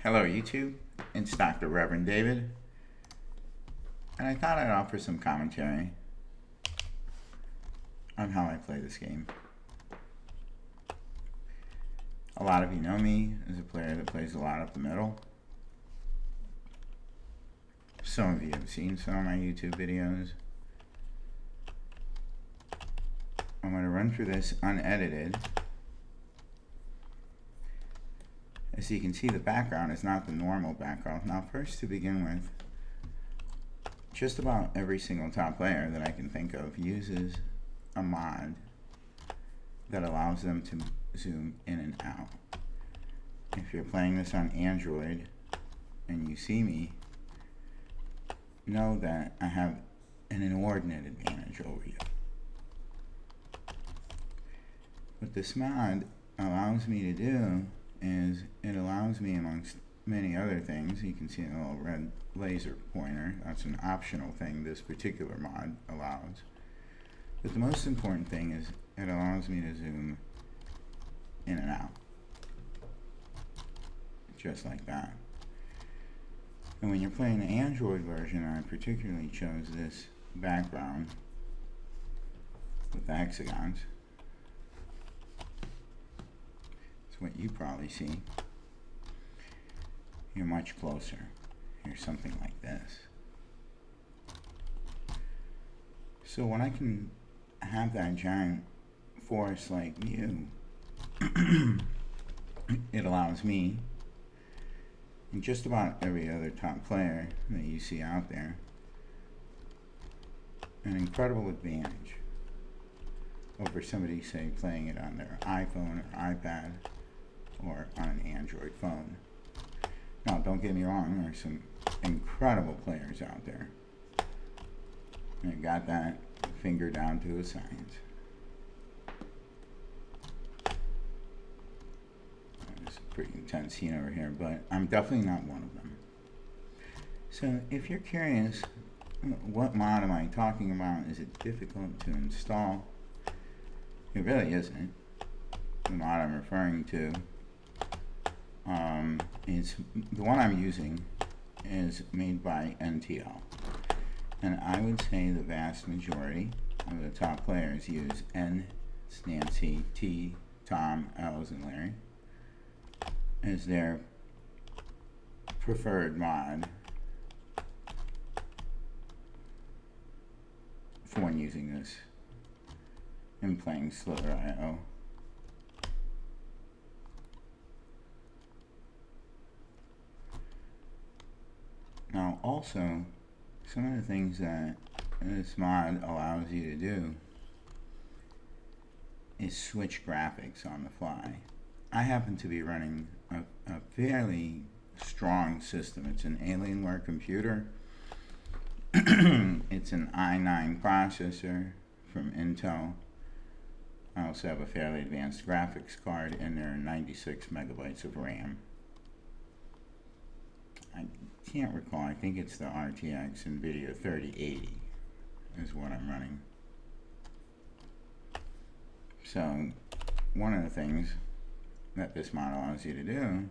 Hello YouTube, it's Dr. Reverend David, and I thought I'd offer some commentary on how I play this game. A lot of you know me as a player that plays a lot up the middle. Some of you have seen some of my YouTube videos. I'm going to run through this unedited. As you can see, the background is not the normal background. Now first, to begin with, just about every single top player that I can think of uses a mod that allows them to zoom in and out. If you're playing this on Android and you see me, know that I have an inordinate advantage over you. What this mod allows me to do is it allows me, amongst many other things, you can see a little red laser pointer, that's an optional thing this particular mod allows. But the most important thing is it allows me to zoom in and out. Just like that. And when you're playing the Android version, I particularly chose this background with the hexagons. It's what you probably see. You're much closer. Here's something like this. So when I can have that giant forest like view, it allows me, and just about every other top player that you see out there, an incredible advantage over somebody, say, playing it on their iPhone or iPad or on an Android phone. Now, don't get me wrong, there are some incredible players out there. They got that finger down to a science. It's a pretty intense scene over here, but I'm definitely not one of them. So, if you're curious, what mod am I talking about? Is it difficult to install? It really isn't. The mod I'm referring to is the one I'm using is made by NTL, and I would say the vast majority of the top players use N, Nancy, T, Tom, L's, and Larry as their preferred mod for when using this and playing slither.io. Now also, some of the things that this mod allows you to do is switch graphics on the fly. I happen to be running a fairly strong system. It's an Alienware computer. It's an i9 processor from Intel. I also have a fairly advanced graphics card in there, 96 megabytes of RAM. I can't recall, I think it's the RTX NVIDIA 3080 is what I'm running. So one of the things that this mod allows you to do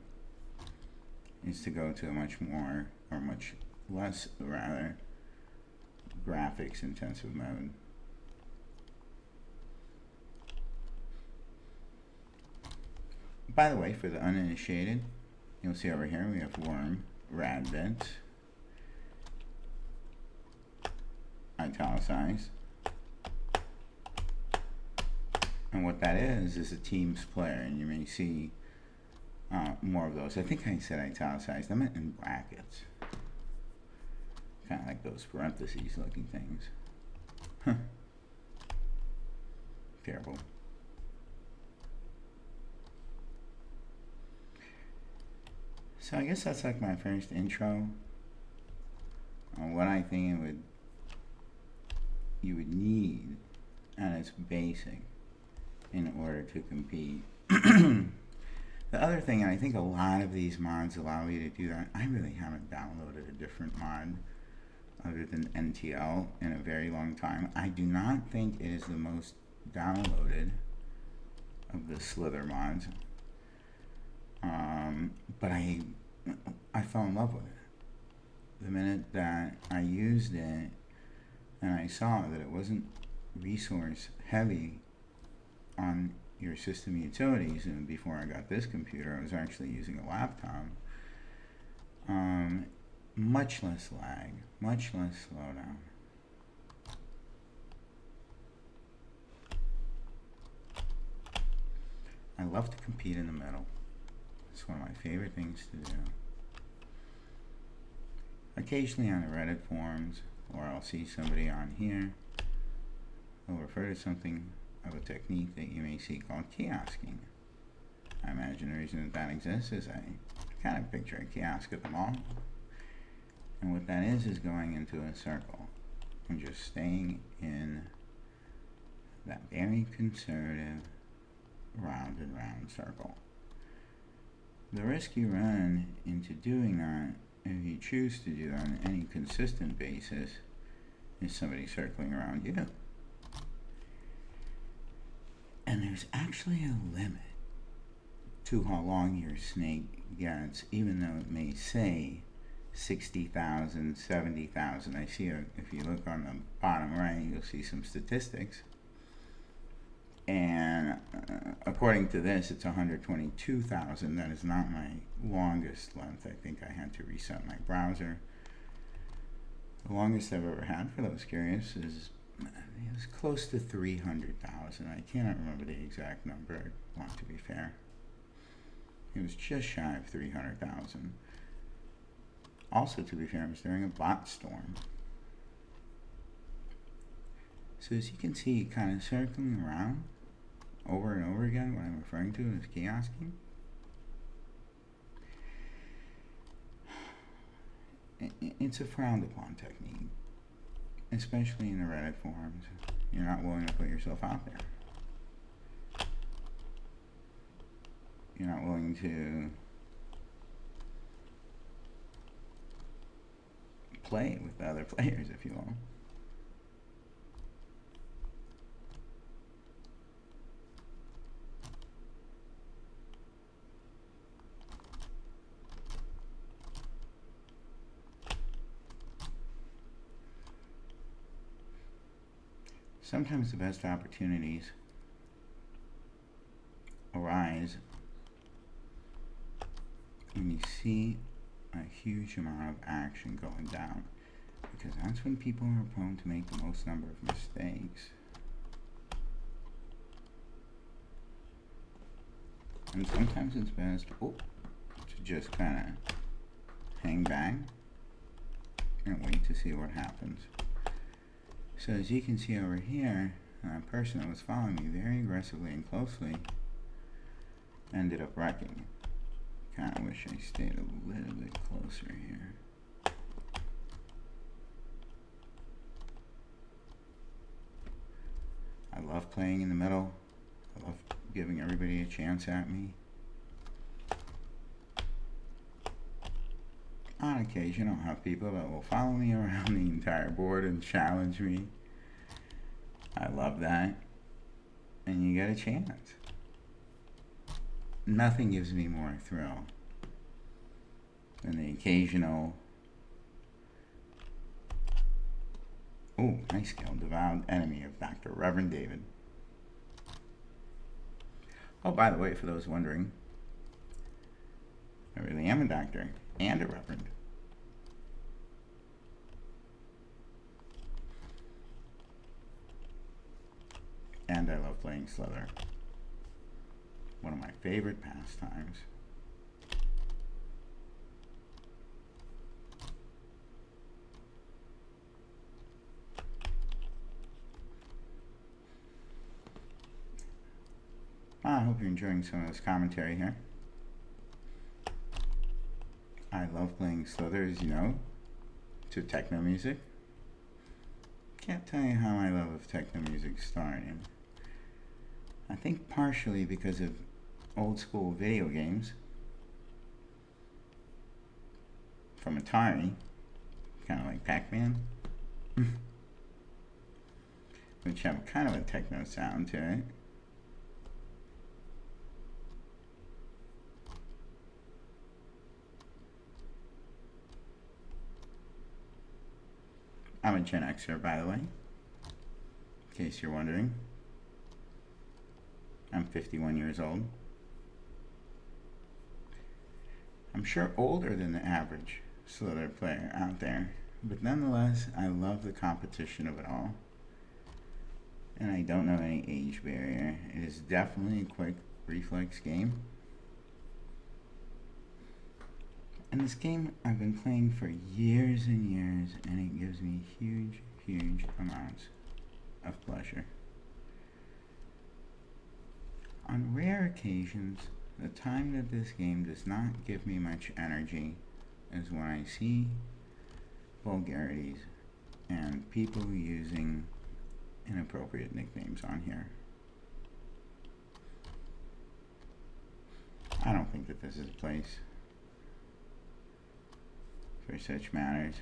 is to go to a much less graphics intensive mode. By the way, for the uninitiated, you'll see over here we have worm, radvent, italicized. And what that is a Teams player, and you may see more of those. I think I said italicized, I meant in brackets. Kind of like those parentheses looking things. Terrible. So I guess that's like my first intro on what I think you would need at its basic in order to compete. The other thing, and I think a lot of these mods allow you to do that, I really haven't downloaded a different mod other than NTL in a very long time. I do not think it is the most downloaded of the slither mods. But I I fell in love with it. The minute that I used it and I saw that it wasn't resource heavy on your system utilities, and before I got this computer, I was actually using a laptop. Much less lag, much less slowdown. I love to compete in the middle. It's one of my favorite things to do. Occasionally on the Reddit forums, or I'll see somebody on here who'll refer to something of a technique that you may see called kiosking. I imagine the reason that exists is I kind of picture a kiosk at the mall. And what that is going into a circle and just staying in that very conservative round and round circle. The risk you run into doing that, if you choose to do that on any consistent basis, is somebody circling around you. And there's actually a limit to how long your snake gets, even though it may say 60,000, 70,000. I see, if you look on the bottom right, you'll see some statistics. And according to this, it's 122,000. That is not my longest length. I think I had to reset my browser. The longest I've ever had, for those curious, is it was close to 300,000. I cannot remember the exact number, I want to be fair. It was just shy of 300,000. Also, to be fair, it was during a bot storm. So as you can see, kind of circling around over and over again, what I'm referring to as kiosking. It's a frowned upon technique, especially in the Reddit forums. You're not willing to put yourself out there. You're not willing to play with the other players, if you will. Sometimes the best opportunities arise when you see a huge amount of action going down, because that's when people are prone to make the most number of mistakes. And sometimes it's best to just kind of hang back and wait to see what happens. So as you can see over here, that person that was following me very aggressively and closely ended up wrecking. Kind of wish I stayed a little bit closer here. I love playing in the middle. I love giving everybody a chance at me. On occasion, I'll have people that will follow me around the entire board and challenge me. I love that. And you get a chance. Nothing gives me more thrill than the occasional, nice kill, devout enemy of Dr. Reverend David. Oh, by the way, for those wondering, I really am a doctor and a reverend. And I love playing Slither. One of my favorite pastimes. I hope you're enjoying some of this commentary here. I love playing Slither, as you know, to techno music. Can't tell you how my love of techno music started. I think partially because of old school video games from Atari, kind of like Pac-Man, which have kind of a techno sound to it. I'm a Gen Xer, by the way, in case you're wondering. I'm 51 years old. I'm sure older than the average Slither player out there, but nonetheless, I love the competition of it all. And I don't know any age barrier. It is definitely a quick reflex game. And this game I've been playing for years and years, and it gives me huge, huge amounts of pleasure. On rare occasions, the time that this game does not give me much energy is when I see vulgarities and people using inappropriate nicknames on here. I don't think that this is a place for such matters.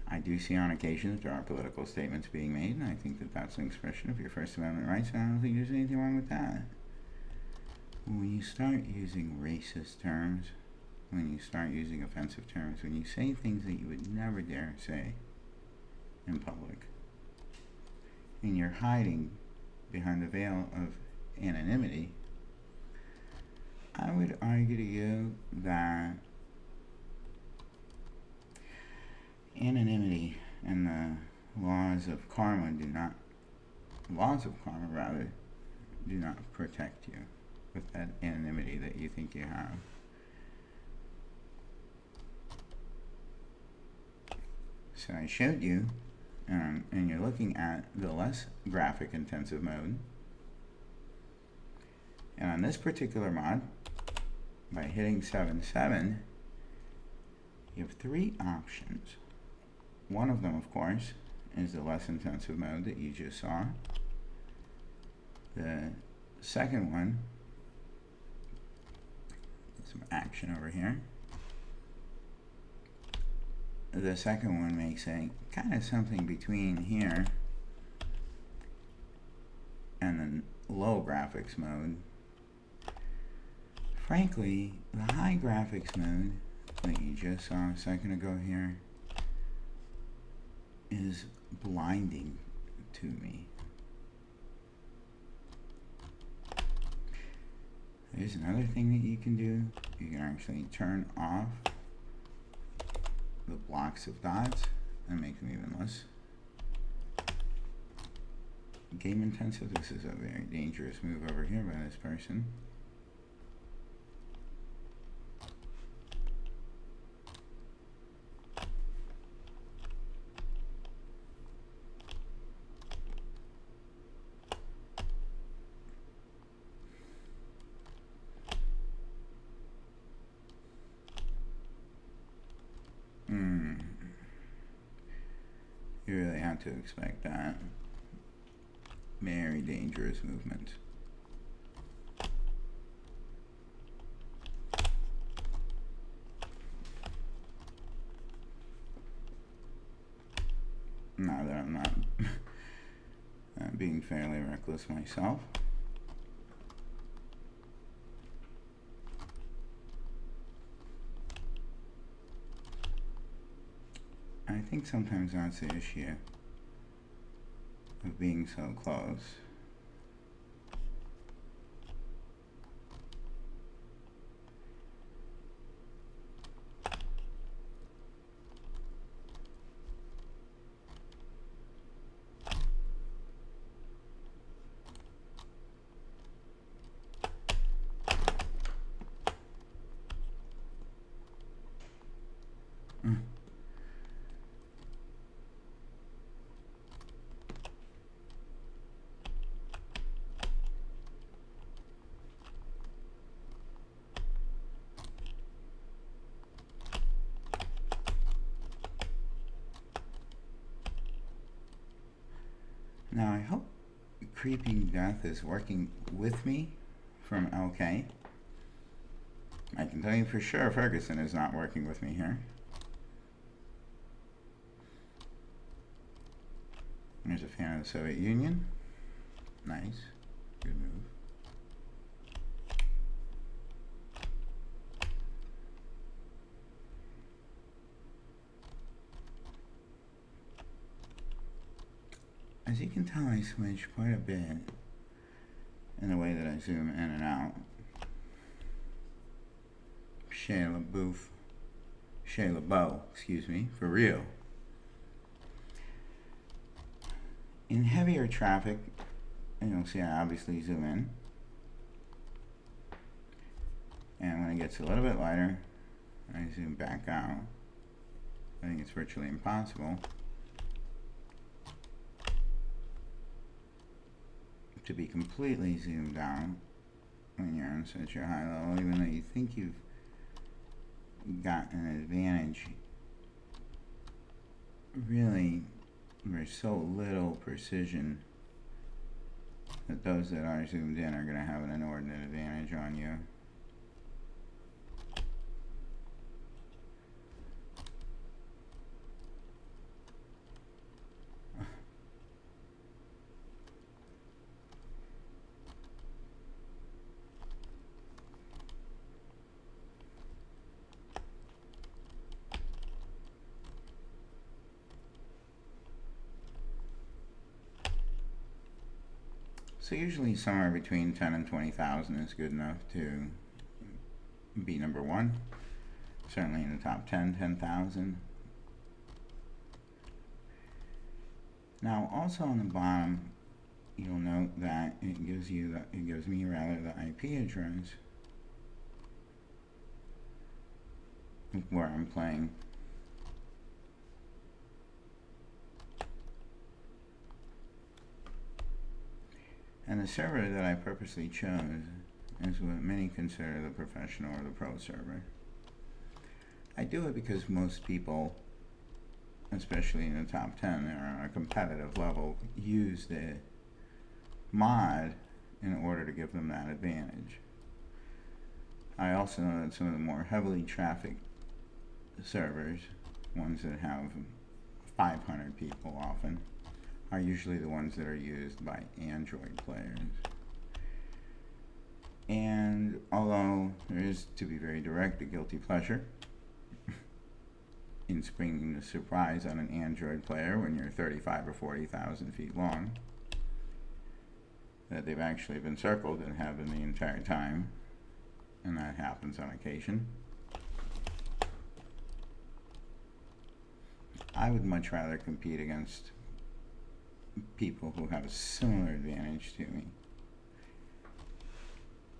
I do see on occasions there are political statements being made, and I think that that's an expression of your First Amendment rights, and I don't think there's anything wrong with that. When you start using racist terms, when you start using offensive terms, when you say things that you would never dare say in public, and you're hiding behind the veil of anonymity, I would argue to you that anonymity and the laws of karma do not protect you with that anonymity that you think you have. So I showed you, and you're looking at the less graphic intensive mode. And on this particular mod, by hitting 7.7, you have three options. One of them, of course, is the less intensive mode that you just saw. The second one, some action over here. The second one makes a kind of something between here and the low graphics mode. Frankly, the high graphics mode that you just saw a second ago here is blinding to me. There's another thing that you can do. You can actually turn off the blocks of dots and make them even less game intensive. This is a very dangerous move over here by this person. You really have to expect that. Very dangerous movement. Now that I'm not being fairly reckless myself. I think sometimes that's the issue of being so close. Now I hope Creeping Death is working with me from LK. I can tell you for sure Ferguson is not working with me here. There's a fan of the Soviet Union. Nice. Good move. As you can tell, I switch quite a bit in the way that I zoom in and out. Shayla Bow, excuse me, for real. In heavier traffic, and you'll see I obviously zoom in. And when it gets a little bit lighter, I zoom back out. I think it's virtually impossible to be completely zoomed out when you're on such a high level, even though you think you've got an advantage. Really, there's so little precision that those that are zoomed in are going to have an inordinate advantage on you. So usually somewhere between 10 and 20,000 is good enough to be number one. Certainly in the top 10, 10,000. Now also on the bottom, you'll note that it gives me the IP address where I'm playing. And the server that I purposely chose is what many consider the professional or the pro server. I do it because most people, especially in the top 10, that are on a competitive level, use the mod in order to give them that advantage. I also know that some of the more heavily trafficked servers, ones that have 500 people often, are usually the ones that are used by Android players. And although there is, to be very direct, a guilty pleasure in springing the surprise on an Android player when you're 35 or 40,000 feet long, that they've actually been circled and have been the entire time, and that happens on occasion. I would much rather compete against people who have a similar advantage to me.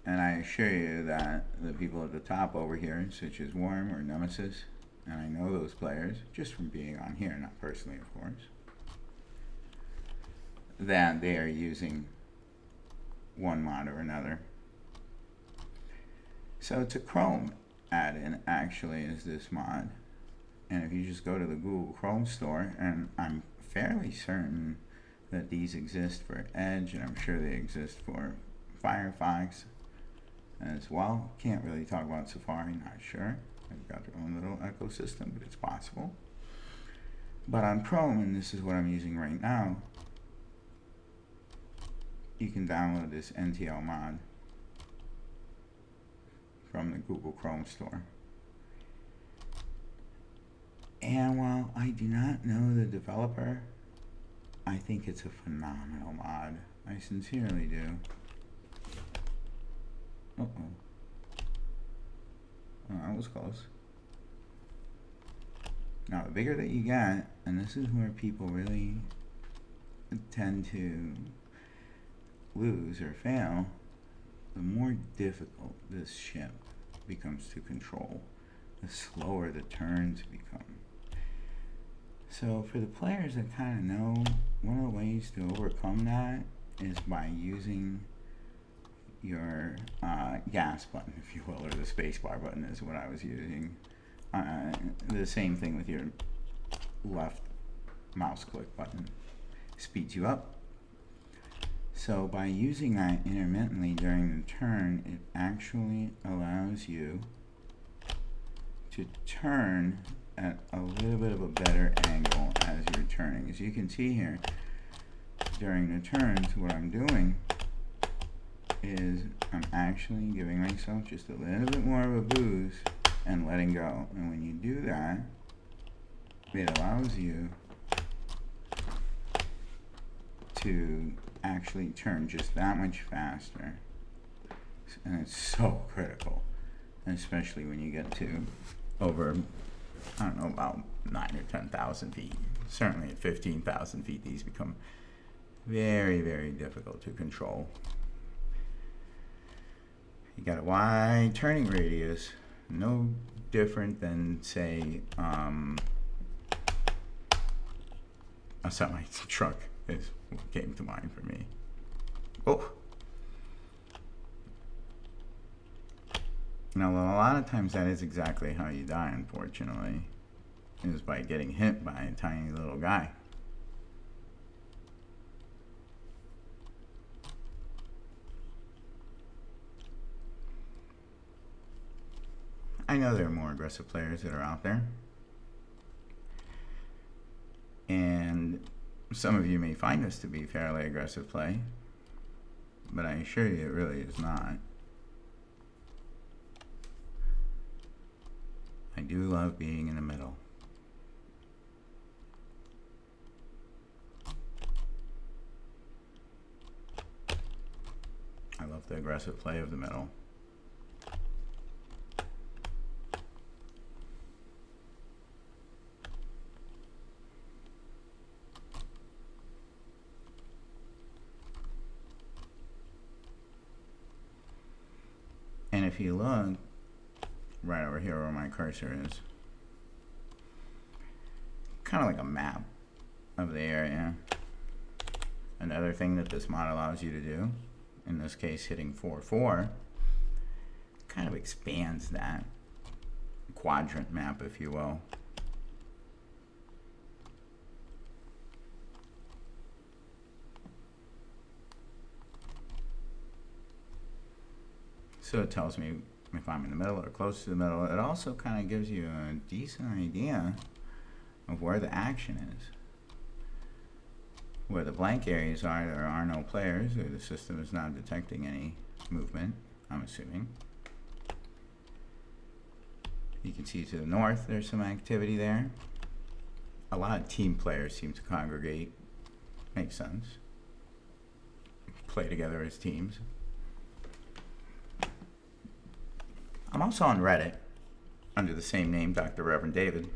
And I assure you that the people at the top over here, such as Worm or Nemesis, and I know those players just from being on here, not personally of course, that they are using one mod or another. So to Chrome add-in actually is this mod. And if you just go to the Google Chrome store, and I'm fairly certain that these exist for Edge, and I'm sure they exist for Firefox as well. Can't really talk about Safari, not sure. They've got their own little ecosystem, but it's possible. But on Chrome, and this is what I'm using right now, you can download this NTL mod from the Google Chrome store. And while I do not know the developer, I think it's a phenomenal mod. I sincerely do. Oh, that was close. Now, the bigger that you get, and this is where people really tend to lose or fail, the more difficult this ship becomes to control, the slower the turns become. So for the players that kind of know, one of the ways to overcome that is by using your gas button, if you will, or the spacebar button is what I was using. The same thing with your left mouse click button. Speeds you up. So by using that intermittently during the turn, it actually allows you to turn at a little bit of a better angle as you're turning. As you can see here, during the turns, what I'm doing is I'm actually giving myself just a little bit more of a boost and letting go. And when you do that, it allows you to actually turn just that much faster. And it's so critical, especially when you get to over, I don't know, about 9 or 10,000 feet. Certainly at 15,000 feet, these become very, very difficult to control. You got a wide turning radius, no different than, say, a semi truck is what came to mind for me. Oh. Now, a lot of times that is exactly how you die, unfortunately, is by getting hit by a tiny little guy. I know there are more aggressive players that are out there, and some of you may find this to be fairly aggressive play, but I assure you it really is not. I do love being in the middle. I love the aggressive play of the middle. And if you look right over here where my cursor is, kind of like a map of the area. Another thing that this mod allows you to do, in this case hitting 4-4, kind of expands that quadrant map, if you will. So it tells me if I'm in the middle or close to the middle. It also kind of gives you a decent idea of where the action is. Where the blank areas are, there are no players, or the system is not detecting any movement, I'm assuming. You can see to the north there's some activity there. A lot of team players seem to congregate. Makes sense. Play together as teams. I'm also on Reddit under the same name, Dr. Reverend David.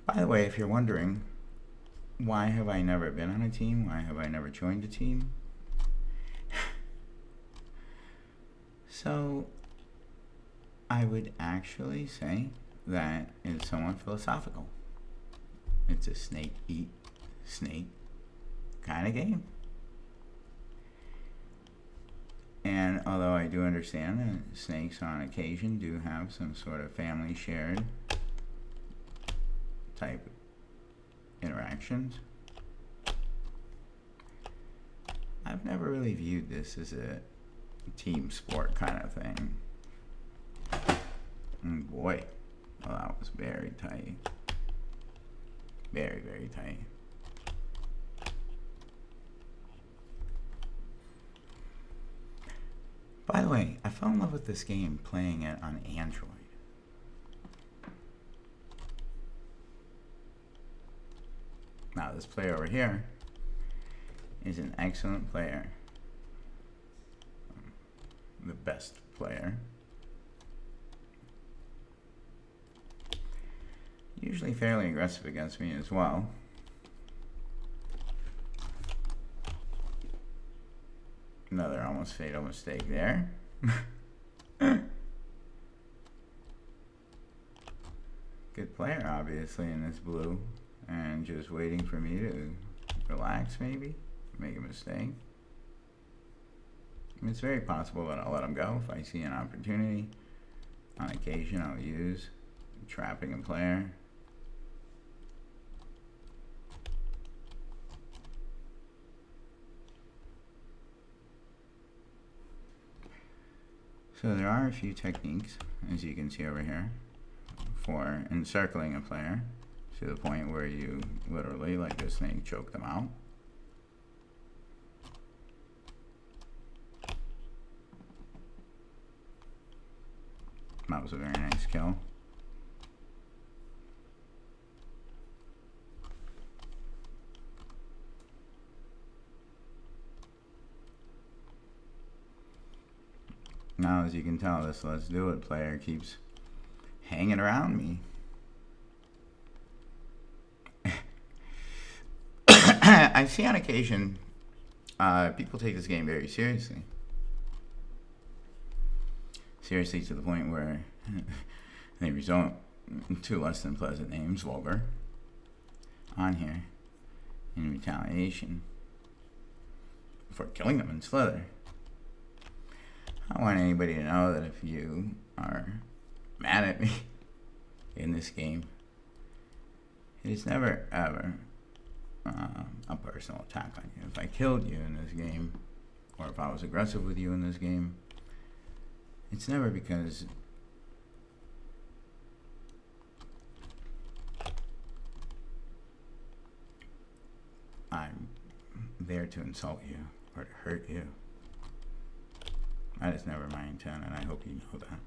By the way, if you're wondering, why have I never been on a team? Why have I never joined a team? So, I would actually say that it's somewhat philosophical. It's a snake eat snake kind of game. And although I do understand that snakes on occasion do have some sort of family shared type interactions, I've never really viewed this as a team sport kind of thing. And boy, well, that was very tight. Very, very tight. By the way, I fell in love with this game playing it on Android. Now, this player over here is an excellent player. The best player. Usually fairly aggressive against me as well. Another almost fatal mistake there. Good player, obviously, in this blue. And just waiting for me to relax, maybe. Make a mistake. It's very possible that I'll let him go if I see an opportunity. On occasion, I'll use trapping a player. So there are a few techniques, as you can see over here, for encircling a player to the point where you literally, like this snake, choke them out. That was a very nice kill. Now, as you can tell, this Let's Do It player keeps hanging around me. I see on occasion people take this game very seriously. Seriously to the point where they resort to less than pleasant names, vulgar, on here in retaliation for killing them in Slither. I want anybody to know that if you are mad at me in this game, it is never ever a personal attack on you. If I killed you in this game, or if I was aggressive with you in this game, it's never because I'm there to insult you or to hurt you. That is never my intent, and I hope you know that.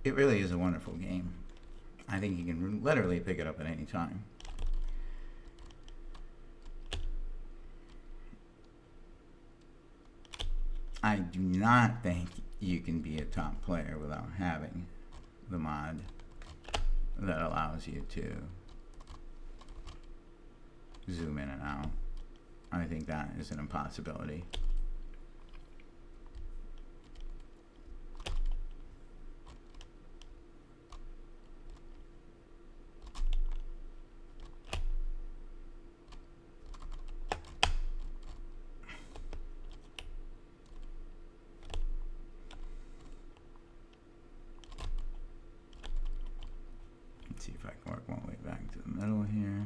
It really is a wonderful game. I think you can literally pick it up at any time. I do not think you can be a top player without having the mod that allows you to zoom in and out. I think that is an impossibility. Let's see if I can work my way back to the middle here.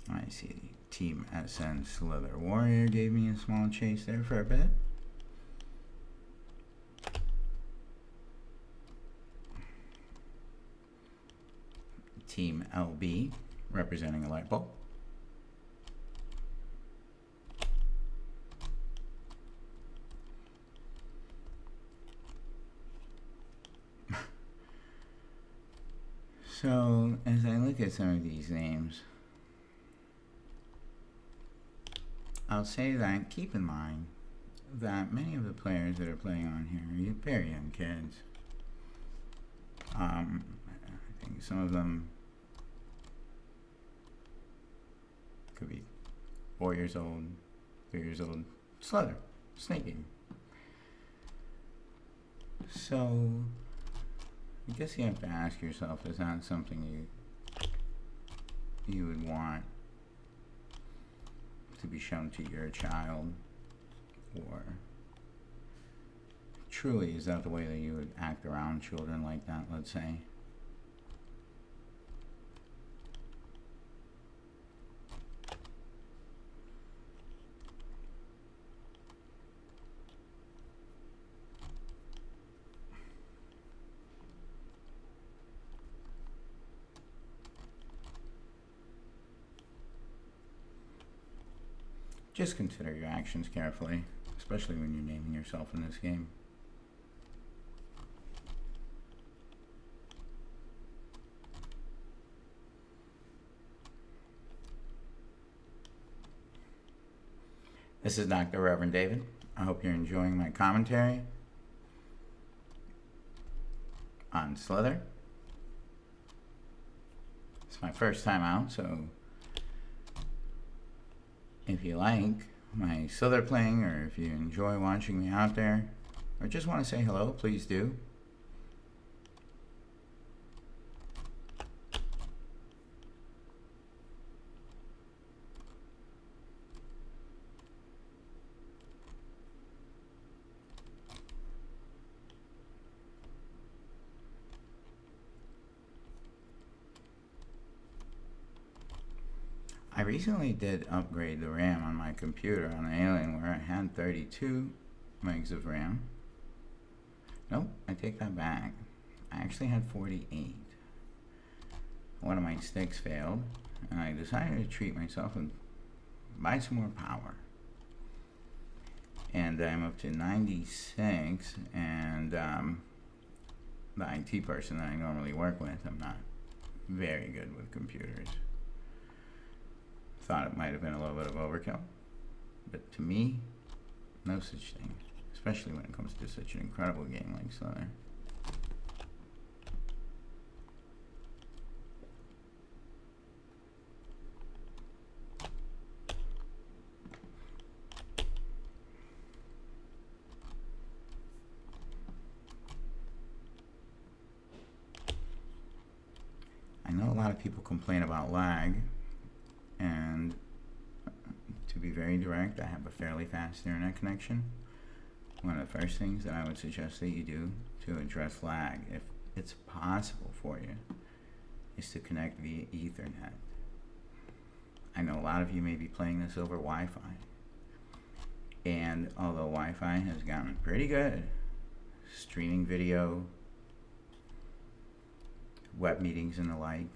I see Team SN Slither Warrior gave me a small chase there for a bit. Team LB representing a light bulb. So, as I look at some of these names, I'll say that keep in mind that many of the players that are playing on here are very young kids. I think some of them could be 4 years old, 3 years old. Slither, sneaking. So, I guess you have to ask yourself, is that something you would want to be shown to your child? Or truly, is that the way that you would act around children like that, let's say? Just consider your actions carefully, especially when you're naming yourself in this game. This is Dr. Reverend David. I hope you're enjoying my commentary on Slither. It's my first time out, so if you like my Slither playing, or if you enjoy watching me out there, or just want to say hello, please do. I recently did upgrade the RAM on my computer on the Alien, where I had 32 megs of RAM. Nope, I take that back. I actually had 48. One of my sticks failed, and I decided to treat myself and buy some more power. And I'm up to 96, and the IT person that I normally work with, I'm not very good with computers. Thought it might have been a little bit of overkill, but to me, no such thing, especially when it comes to such an incredible game like Slither. I know a lot of people complain about lag, and to be very direct, I have a fairly fast internet connection. One of the first things that I would suggest that you do to address lag, if it's possible for you, is to connect via Ethernet. I know a lot of you may be playing this over Wi-Fi, and although Wi-Fi has gotten pretty good, streaming video, web meetings and the like,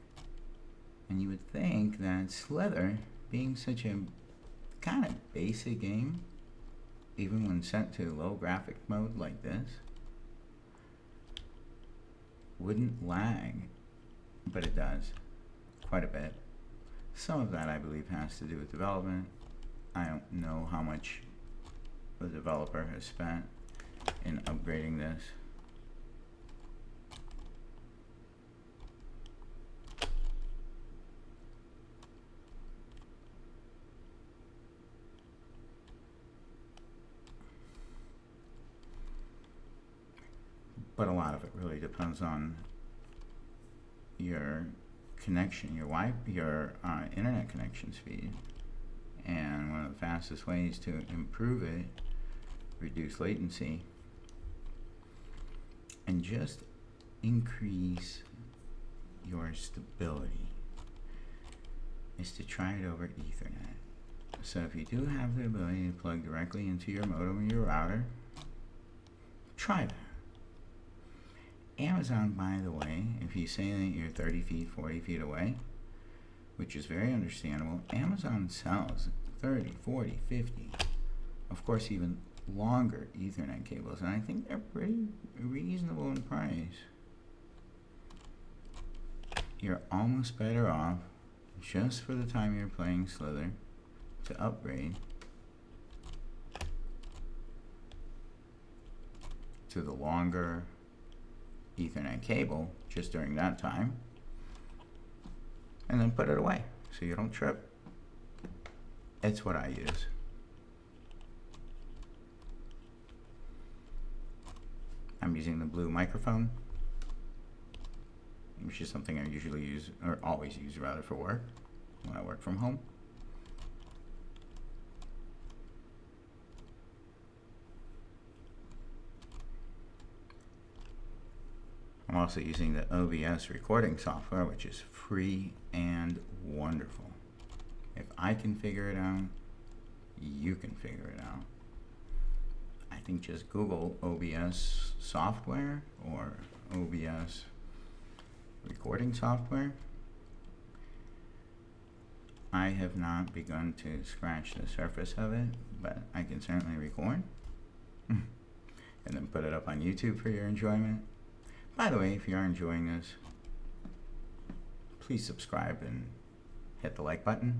and you would think that Slither, being such a kind of basic game, even when set to low graphic mode like this, wouldn't lag, but it does, quite a bit. Some of that I believe has to do with development. I don't know how much the developer has spent in upgrading this. But a lot of it really depends on your connection, your internet connection speed. And one of the fastest ways to improve it, reduce latency, and just increase your stability, is to try it over Ethernet. So if you do have the ability to plug directly into your modem or your router, try that. Amazon, by the way, if you say that you're 30 feet, 40 feet away, which is very understandable, Amazon sells 30, 40, 50, of course even longer Ethernet cables, and I think they're pretty reasonable in price. You're almost better off, just for the time you're playing Slither, to upgrade to the longer Ethernet cable just during that time, and then put it away so you don't trip. It's what I use. I'm using the blue microphone, which is something I usually use, or always use rather, for work when I work from home. I'm also using the OBS recording software, which is free and wonderful. If I can figure it out, you can figure it out. I think just Google OBS software or OBS recording software. I have not begun to scratch the surface of it, but I can certainly record and then put it up on YouTube for your enjoyment. By the way, if you are enjoying this, please subscribe and hit the like button.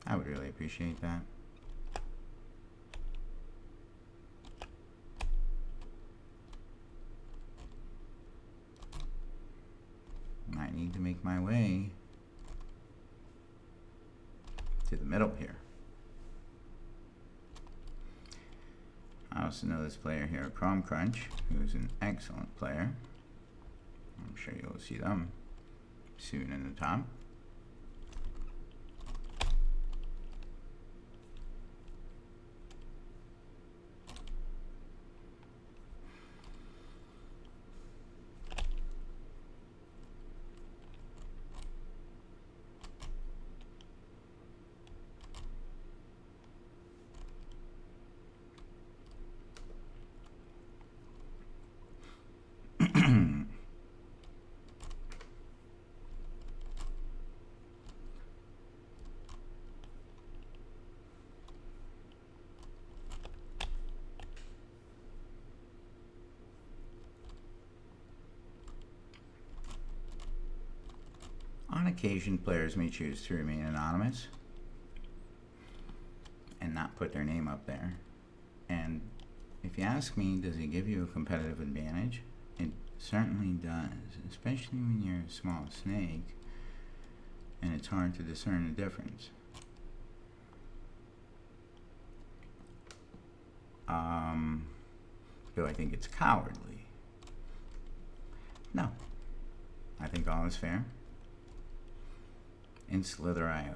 I would really appreciate that. I need to make my way to the middle here. I also know this player here, Chrome Crunch, who's an excellent player. I'm sure you'll see them soon in the top. occasion, players may choose to remain anonymous and not put their name up there. And if you ask me, does it give you a competitive advantage? It certainly does, especially when you're a small snake and it's hard to discern the difference. Do I think it's cowardly? No. I think all is fair. In slither.io.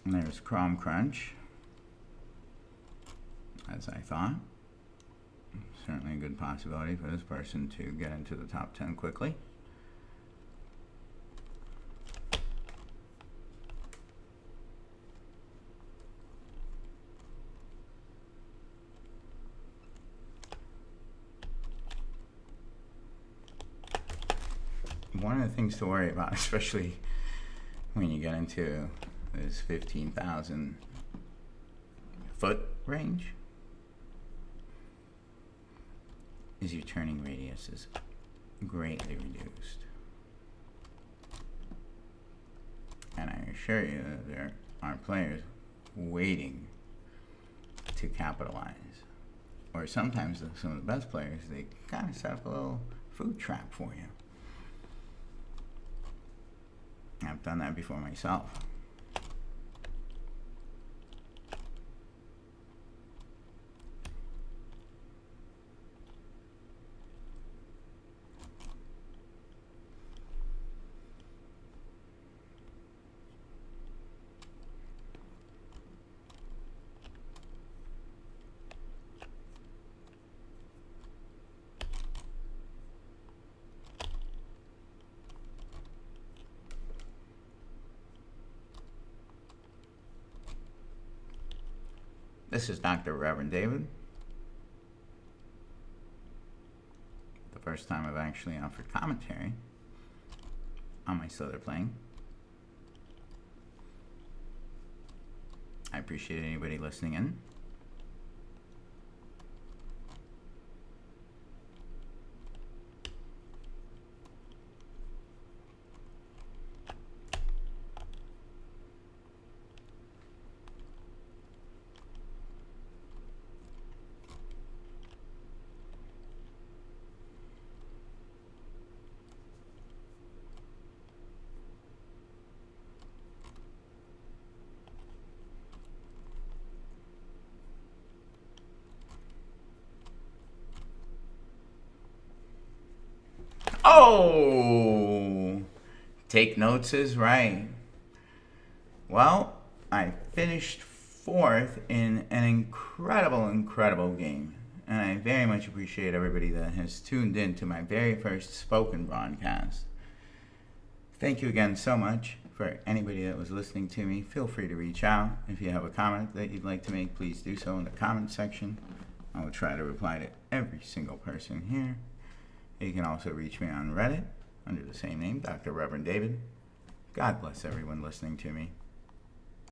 And there's Crom Crunch, as I thought. Certainly a good possibility for this person to get into the top 10 quickly. One of the things to worry about, especially when you get into this 15,000 foot range, is your turning radius is greatly reduced. And I assure you that there are players waiting to capitalize. Or sometimes some of the best players, they kind of set up a little food trap for you. I've done that before myself. This is Dr. Reverend David. The first time I've actually offered commentary on my slither playing. I appreciate anybody listening in. Oh, take notes is right. Well, I finished fourth in an incredible game. And I very much appreciate everybody that has tuned in to my very first spoken broadcast. Thank you again so much. For anybody that was listening to me, feel free to reach out. If you have a comment that you'd like to make, please do so in the comment section. I will try to reply to every single person here. You can also reach me on Reddit under the same name, Dr. Reverend David. God bless everyone listening to me.